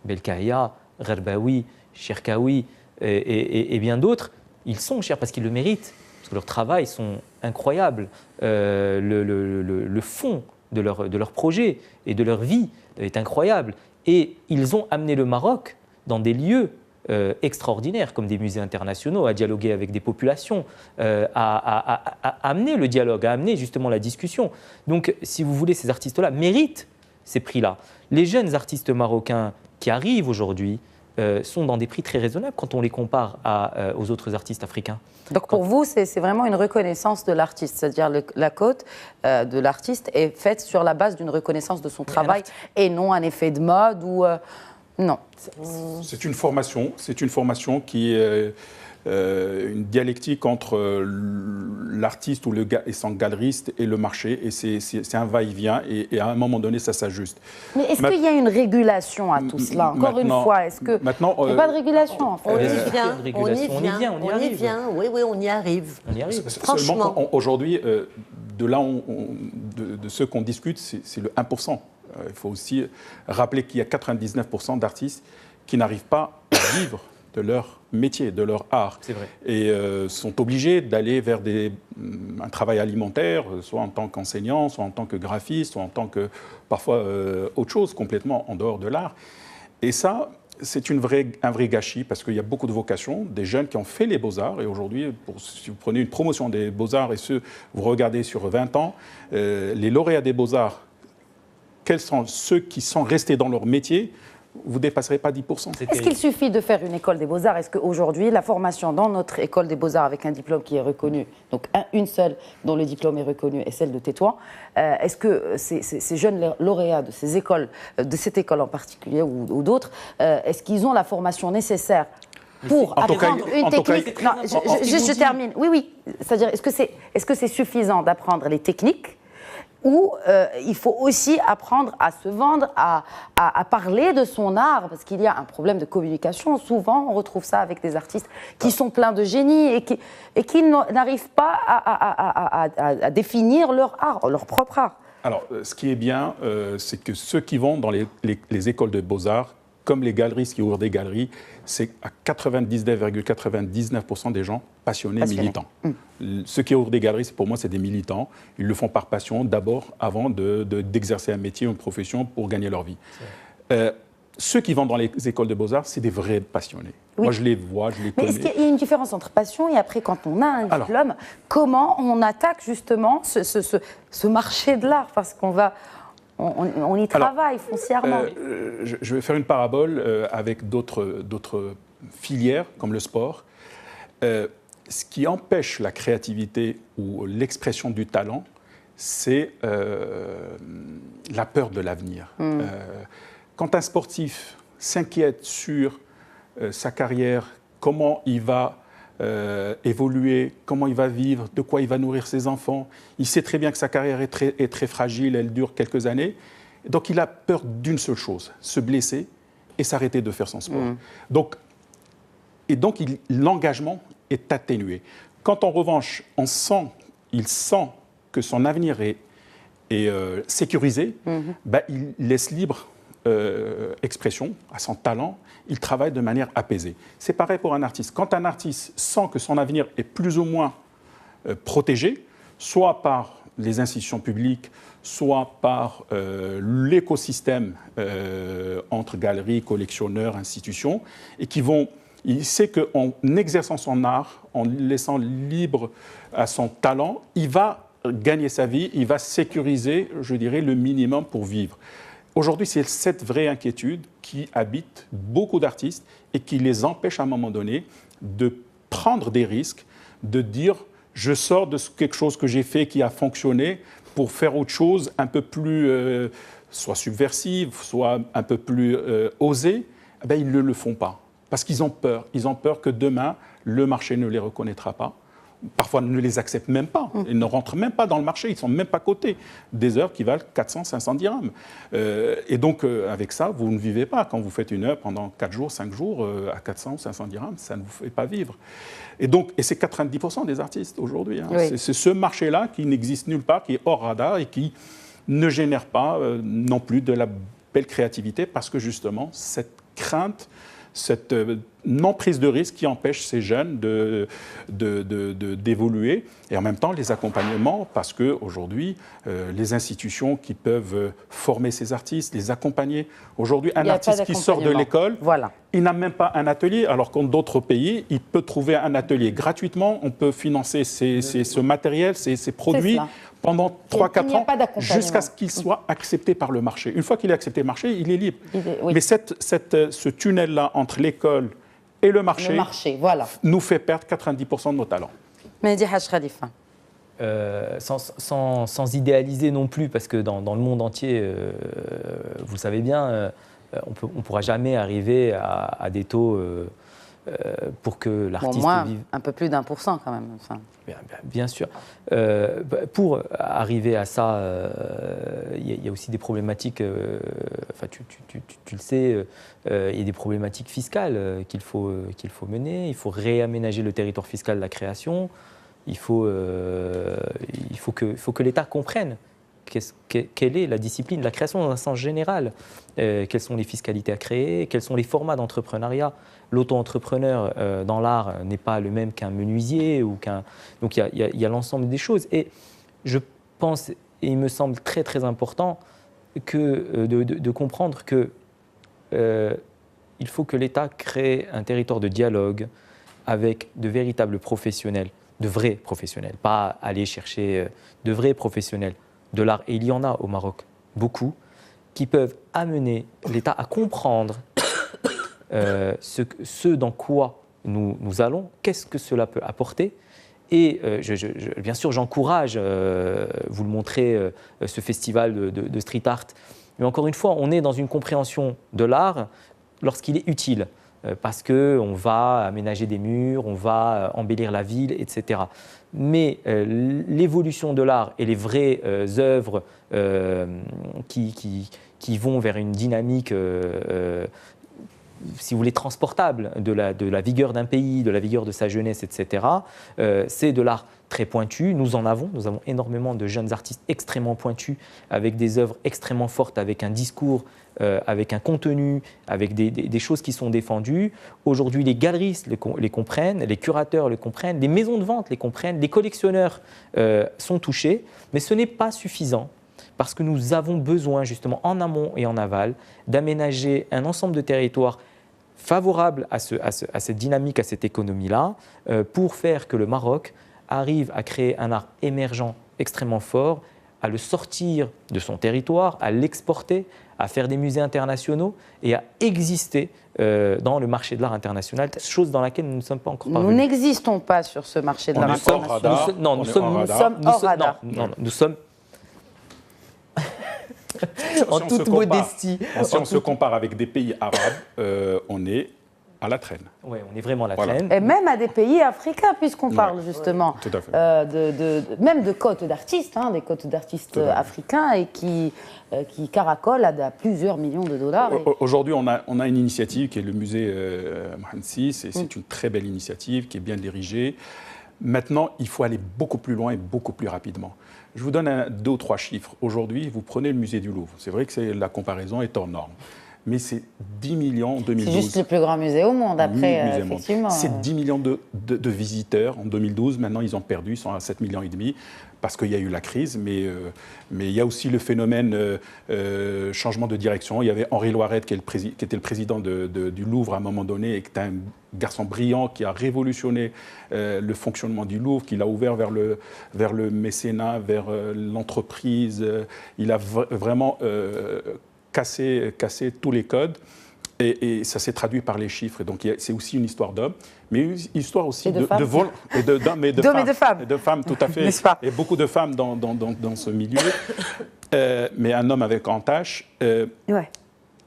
D: Belkaya, Gherbaoui, Cherkaoui et bien d'autres, ils sont chers parce qu'ils le méritent, parce que leurs travaux sont incroyables. Le fond de leur projet et de leur vie est incroyable. Et ils ont amené le Maroc dans des lieux extraordinaires, comme des musées internationaux, à dialoguer avec des populations, à amener le dialogue, à amener justement la discussion. Donc, si vous voulez, ces artistes-là méritent ces prix-là. Les jeunes artistes marocains qui arrivent aujourd'hui sont dans des prix très raisonnables quand on les compare aux autres artistes africains.
A: Donc pour vous, c'est vraiment une reconnaissance de l'artiste, c'est-à-dire la cote de l'artiste est faite sur la base d'une reconnaissance de son travail et non un effet de mode ou... non.
B: C'est une formation qui est une dialectique entre l'artiste ou et son galeriste et le marché, et c'est un va-et-vient, et à un moment donné, ça s'ajuste.
A: Mais est-ce qu'il y a une régulation à tout cela? Encore une fois, est-ce que...
B: Maintenant,
A: il n'y a pas de régulation, en fait.
C: On y vient. Oui, on y arrive.
B: Franchement. Seulement aujourd'hui, de ce qu'on discute, c'est le 1%. Il faut aussi rappeler qu'il y a 99% d'artistes qui n'arrivent pas à vivre de leur métier, de leur art.
D: C'est vrai.
B: Et sont obligés d'aller vers un travail alimentaire, soit en tant qu'enseignant, soit en tant que graphiste, soit en tant que, parfois, autre chose complètement en dehors de l'art. Et ça, c'est un vrai gâchis, parce qu'il y a beaucoup de vocations, des jeunes qui ont fait les beaux-arts, et aujourd'hui, si vous prenez une promotion des beaux-arts, et vous regardez sur 20 ans, les lauréats des beaux-arts quels sont ceux qui sont restés dans leur métier, vous ne dépasserez pas 10%.
A: Est-ce qu'il suffit de faire une école des beaux-arts? Est-ce qu'aujourd'hui, la formation dans notre école des beaux-arts avec un diplôme qui est reconnu, donc une seule dont le diplôme est reconnu est celle de Tétouan, est-ce que ces jeunes lauréats de ces écoles, de cette école en particulier ou d'autres, est-ce qu'ils ont la formation nécessaire pour apprendre une technique? Non, je termine. Oui. C'est-à-dire, est-ce que c'est suffisant d'apprendre les techniques? Ou il faut aussi apprendre à se vendre, à parler de son art, parce qu'il y a un problème de communication. Souvent, on retrouve ça avec des artistes qui sont pleins de génie et qui n'arrivent pas à définir leur art, leur propre art.
B: Alors, ce qui est bien, c'est que ceux qui vont dans les écoles de beaux-arts, comme les galeristes qui ouvrent des galeries, c'est à 99,99% des gens passionnés. Militants. Ceux qui ouvrent des galeries, pour moi, c'est des militants. Ils le font par passion, d'abord, avant d'exercer un métier ou une profession pour gagner leur vie. Ceux qui vont dans les écoles de beaux-arts, c'est des vrais passionnés. Oui. Moi, je les vois, je les connais.
A: Mais est-ce qu'il y a une différence entre passion et après, quand on a un diplôme, comment on attaque justement ce marché de l'art? Parce qu'on va... On y travaille foncièrement.
B: Je vais faire une parabole avec d'autres filières, comme le sport. Ce qui empêche la créativité ou l'expression du talent, c'est la peur de l'avenir. Quand un sportif s'inquiète sur sa carrière, comment il va évoluer, comment il va vivre, de quoi il va nourrir ses enfants. Il sait très bien que sa carrière est très fragile, elle dure quelques années. Donc il a peur d'une seule chose, se blesser et s'arrêter de faire son sport. Donc l'engagement est atténué. Quand en revanche, il sent que son avenir est sécurisé, il laisse libre expression à son talent, il travaille de manière apaisée. C'est pareil pour un artiste. Quand un artiste sent que son avenir est plus ou moins protégé, soit par les institutions publiques, soit par l'écosystème entre galeries, collectionneurs, institutions, et il sait qu'en exerçant son art, en laissant libre à son talent, il va gagner sa vie, il va sécuriser, je dirais, le minimum pour vivre. Aujourd'hui, c'est cette vraie inquiétude qui habite beaucoup d'artistes et qui les empêche à un moment donné de prendre des risques, de dire « je sors de quelque chose que j'ai fait qui a fonctionné pour faire autre chose un peu plus soit subversive, soit un peu plus osée ». Ils ne le font pas parce qu'ils ont peur. Ils ont peur que demain, le marché ne les reconnaîtra pas. Parfois ne les acceptent même pas. Ils ne rentrent même pas dans le marché, ils ne sont même pas cotés. Des heures qui valent 400, 500 dirhams. Et donc, avec ça, vous ne vivez pas. Quand vous faites une heure pendant 4 jours, 5 jours, à 400 ou 500 dirhams, ça ne vous fait pas vivre. Et c'est 90% des artistes aujourd'hui. Oui. C'est ce marché-là qui n'existe nulle part, qui est hors radar et qui ne génère pas non plus de la belle créativité parce que justement, cette crainte, cette non-prise de risque qui empêche ces jeunes d'évoluer. Et en même temps, les accompagnements, parce qu'aujourd'hui, les institutions qui peuvent former ces artistes, les accompagner. Aujourd'hui, un artiste qui sort de l'école, il n'a même pas un atelier, alors qu'en d'autres pays, il peut trouver un atelier gratuitement, on peut financer ce matériel, ces produits pendant 3-4 ans, jusqu'à ce qu'il soit accepté par le marché. Une fois qu'il est accepté par le marché, il est libre. Mais ce tunnel-là entre l'école et le marché nous fait perdre 90% de nos talents.
A: Mehdi Hadj Khalifa.
D: Sans idéaliser non plus, parce que dans le monde entier, vous le savez bien, on ne pourra jamais arriver à des taux pour que l'artiste vive.
A: Un peu plus d'1% quand même. Enfin.
D: Bien sûr. Pour arriver à ça, il y a aussi des problématiques, tu le sais, il y a des problématiques fiscales qu'il faut mener. Il faut réaménager le territoire fiscal de la création. Il faut que l'État comprenne quelle est la discipline de la création dans un sens général. Quelles sont les fiscalités à créer, quels sont les formats d'entrepreneuriat. L'auto-entrepreneur dans l'art n'est pas le même qu'un menuisier. Donc il y a l'ensemble des choses. Et je pense, et il me semble très très important, de comprendre qu'il faut que l'État crée un territoire de dialogue avec de véritables professionnels, de vrais professionnels, pas aller chercher de vrais professionnels de l'art. Et il y en a au Maroc, beaucoup, qui peuvent amener l'État à comprendre ce dans quoi nous allons, qu'est-ce que cela peut apporter. Et bien sûr, j'encourage, vous le montrez, ce festival de street art. Mais encore une fois, on est dans une compréhension de l'art lorsqu'il est utile. Parce qu'on va aménager des murs, on va embellir la ville, etc. Mais l'évolution de l'art et les vraies œuvres qui vont vers une dynamique, si vous voulez, transportable de la vigueur d'un pays, de la vigueur de sa jeunesse, etc., c'est de l'art très pointu. Nous avons énormément de jeunes artistes extrêmement pointus, avec des œuvres extrêmement fortes, avec un discours, avec un contenu, avec des choses qui sont défendues. Aujourd'hui, les galeristes les comprennent, les curateurs les comprennent, les maisons de vente les comprennent, les collectionneurs sont touchés, mais ce n'est pas suffisant. Parce que nous avons besoin, justement, en amont et en aval, d'aménager un ensemble de territoires favorables à cette dynamique, à cette économie-là, pour faire que le Maroc arrive à créer un art émergent extrêmement fort, à le sortir de son territoire, à l'exporter, à faire des musées internationaux et à exister dans le marché de l'art international, chose dans laquelle nous ne sommes pas encore parvenus.
A: Nous n'existons pas sur ce marché de l'art international.
D: Nous sommes hors radar. Nous sommes en toute modestie.
B: Si on se compare avec des pays arabes, on est à la traîne.
D: Oui, on est vraiment à la traîne.
A: Et même à des pays africains, puisqu'on parle justement même de côtes d'artistes, des côtes d'artistes africains et qui caracolent à plusieurs millions de dollars.
B: Aujourd'hui, on a une initiative qui est le musée Mohamed VI, et c'est une très belle initiative qui est bien dirigée. Maintenant, il faut aller beaucoup plus loin et beaucoup plus rapidement. Je vous donne 2 ou 3 chiffres. Aujourd'hui, vous prenez le musée du Louvre. C'est vrai que la comparaison est hors norme. Mais c'est 10 millions en 2012.
A: C'est juste le plus grand musée au monde, après, effectivement.
B: C'est 10 millions de visiteurs en 2012. Maintenant, ils ont perdu, ils sont à 7,5 millions, parce qu'il y a eu la crise. Mais il y a aussi le phénomène changement de direction. Il y avait Henri Loiret, qui était le président du Louvre à un moment donné, et qui était un garçon brillant qui a révolutionné le fonctionnement du Louvre, qui l'a ouvert vers le mécénat, vers l'entreprise. Il a vraiment casser tous les codes, et ça s'est traduit par les chiffres. Et donc c'est aussi une histoire d'hommes, mais une histoire aussi de d'hommes et de femmes. Et de femmes, tout à fait. Et beaucoup de femmes dans ce milieu. Mais un homme avec grand H.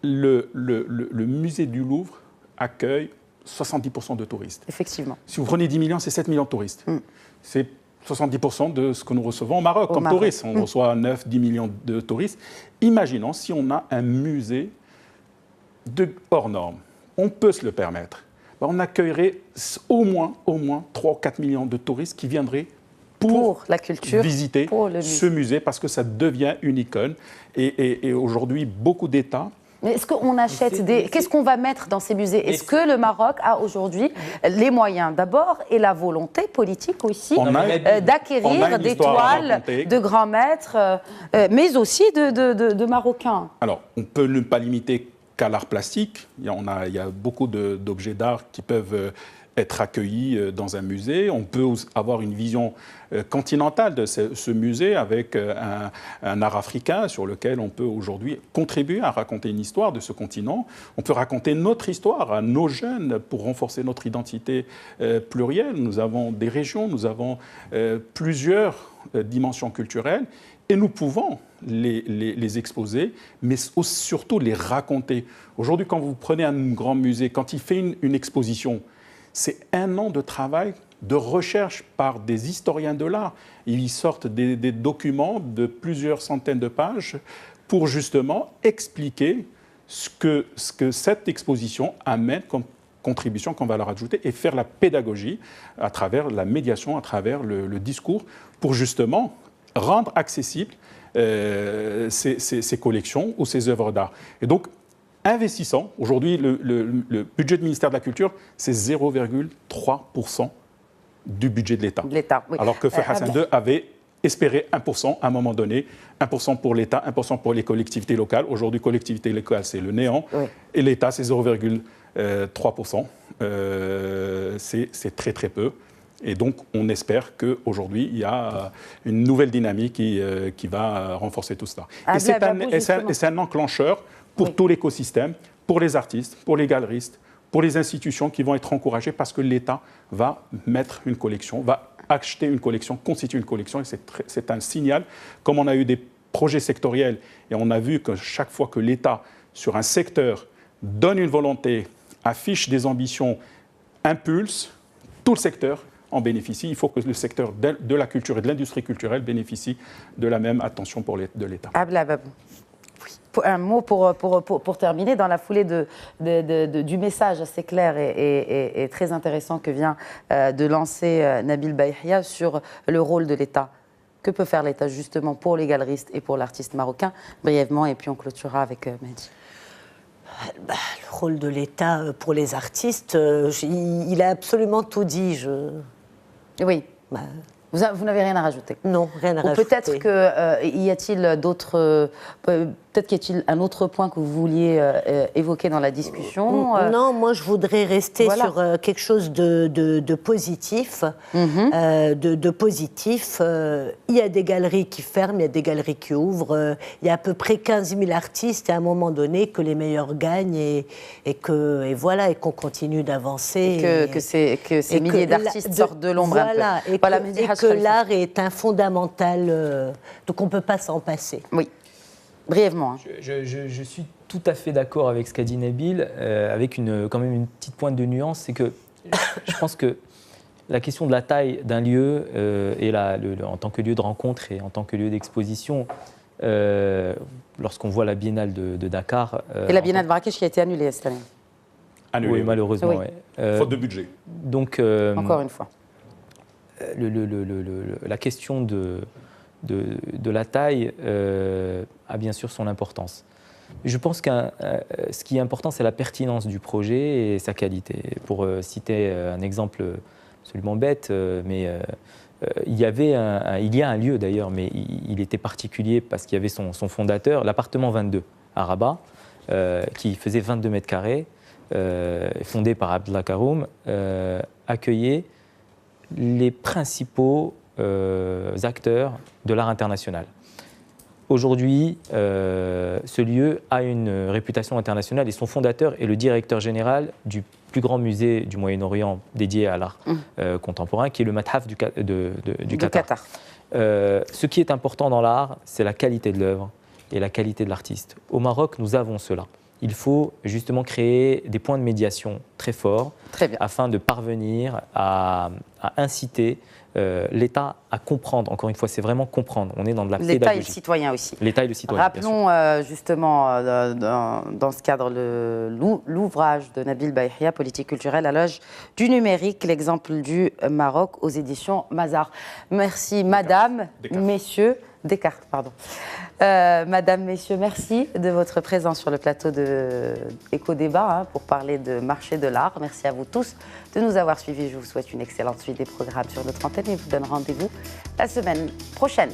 B: Le musée du Louvre accueille 70% de touristes.
A: Effectivement.
B: Si vous prenez 10 millions, c'est 7 millions de touristes. C'est 70% de ce que nous recevons au Maroc comme touristes. On reçoit 9-10 millions de touristes. Imaginons si on a un musée hors norme. On peut se le permettre. On accueillerait au moins 3 ou 4 millions de touristes qui viendraient pour la culture, visiter ce musée, parce que ça devient une icône. Et aujourd'hui, beaucoup d'États...
A: Mais est-ce qu'on achète Qu'est-ce qu'on va mettre dans ces musées? Est-ce que le Maroc a aujourd'hui les moyens d'abord et la volonté politique aussi d'acquérir des toiles de grands maîtres, mais aussi de Marocains?
B: Alors, on peut ne pas limiter qu'à l'art plastique. Il y a beaucoup d'objets d'art qui peuvent être accueillis dans un musée. On peut avoir une vision continentale de ce musée avec un art africain sur lequel on peut aujourd'hui contribuer à raconter une histoire de ce continent. On peut raconter notre histoire à nos jeunes pour renforcer notre identité plurielle. Nous avons des régions, nous avons plusieurs dimensions culturelles, et nous pouvons les exposer, mais surtout les raconter. Aujourd'hui, quand vous prenez un grand musée, quand il fait une exposition, c'est 1 an de travail, de recherche par des historiens de l'art. Ils sortent des documents de plusieurs centaines de pages pour justement expliquer ce que cette exposition amène comme contribution, comme valeur ajoutée, et faire la pédagogie à travers la médiation, à travers le discours, pour justement rendre accessibles ces collections ou ces œuvres d'art. Et donc, investissant, aujourd'hui, le budget du ministère de la Culture, c'est 0,3% du budget de l'État.
A: Oui.
B: Alors que Feu Hassan II avait espéré 1% à un moment donné, 1% pour l'État, 1% pour les collectivités locales. Aujourd'hui, collectivités locales, c'est le néant. Oui. Et l'État, c'est 0,3%. C'est très, très peu. Et donc, on espère qu'aujourd'hui, il y a une nouvelle dynamique qui va renforcer tout cela. Et c'est un enclencheur pour tout l'écosystème, pour les artistes, pour les galeristes, pour les institutions qui vont être encouragées parce que l'État va mettre une collection, va acheter une collection, constituer une collection. Et c'est un signal, comme on a eu des projets sectoriels et on a vu que chaque fois que l'État, sur un secteur, donne une volonté, affiche des ambitions, impulse, tout le secteur en bénéficie. Il faut que le secteur de la culture et de l'industrie culturelle bénéficie de la même attention de l'État.
A: Abla Babou. Un mot pour terminer, dans la foulée du message assez clair et très intéressant que vient de lancer Nabil Bahiya sur le rôle de l'État. Que peut faire l'État justement pour les galeristes et pour l'artiste marocain? Brièvement, et puis on clôturera avec Mehdi.
C: Le rôle de l'État pour les artistes, il a absolument tout dit.
A: Oui. Vous n'avez rien à rajouter?
C: Non, rien à rajouter.
A: Peut-être y a-t-il d'autres... Peut-être qu'il y a-t-il un autre point que vous vouliez évoquer dans la discussion?
C: Non, moi je voudrais rester sur quelque chose de positif. De positif. Il y a des galeries qui ferment, il y a des galeries qui ouvrent. Il y a à peu près 15 000 artistes et à un moment donné que les meilleurs gagnent et qu'on continue d'avancer.
A: Que ces milliers d'artistes sortent de l'ombre un peu.
C: Et que l'art est un fondamental, donc on ne peut pas s'en passer.
A: Oui. Brièvement. Hein.
D: Je suis tout à fait d'accord avec ce qu'a dit Nabil, avec quand même une petite pointe de nuance, c'est que je pense que la question de la taille d'un lieu, en tant que lieu de rencontre et en tant que lieu d'exposition, lorsqu'on voit la Biennale de Dakar...
A: et la Biennale de Marrakech qui a été annulée cette année.
B: Annulée,
D: oui, malheureusement.
A: Oui.
D: Ouais.
B: Faute de budget.
D: Donc,
A: encore une fois.
D: La question de la taille a bien sûr son importance. Je pense que ce qui est important, c'est la pertinence du projet et sa qualité. Pour citer un exemple absolument bête, mais il y a un lieu d'ailleurs, mais il était particulier parce qu'il y avait son fondateur, l'appartement 22 à Rabat, qui faisait 22 mètres carrés, fondé par Abdellah Karoum, accueillait les principaux acteurs de l'art international. Aujourd'hui, ce lieu a une réputation internationale et son fondateur est le directeur général du plus grand musée du Moyen-Orient dédié à l'art contemporain, qui est le Mathaf du Qatar. Ce qui est important dans l'art, c'est la qualité de l'œuvre et la qualité de l'artiste. Au Maroc, nous avons cela. Il faut justement créer des points de médiation très forts afin de parvenir à inciter l'État à comprendre. Encore une fois, c'est vraiment comprendre. On est dans de la pédagogie.
A: L'État et le citoyen aussi.
D: L'État et le citoyen.
A: Rappelons justement dans ce cadre l'ouvrage de Nabil Bahiya, Politique culturelle à l'âge du numérique, l'exemple du Maroc aux éditions Mazars. Merci Madame, Messieurs. Descartes, pardon. Madame, Messieurs, merci de votre présence sur le plateau de Éco-Débat pour parler de marché de l'art. Merci à vous tous de nous avoir suivis. Je vous souhaite une excellente suite des programmes sur notre antenne et vous donne rendez-vous la semaine prochaine.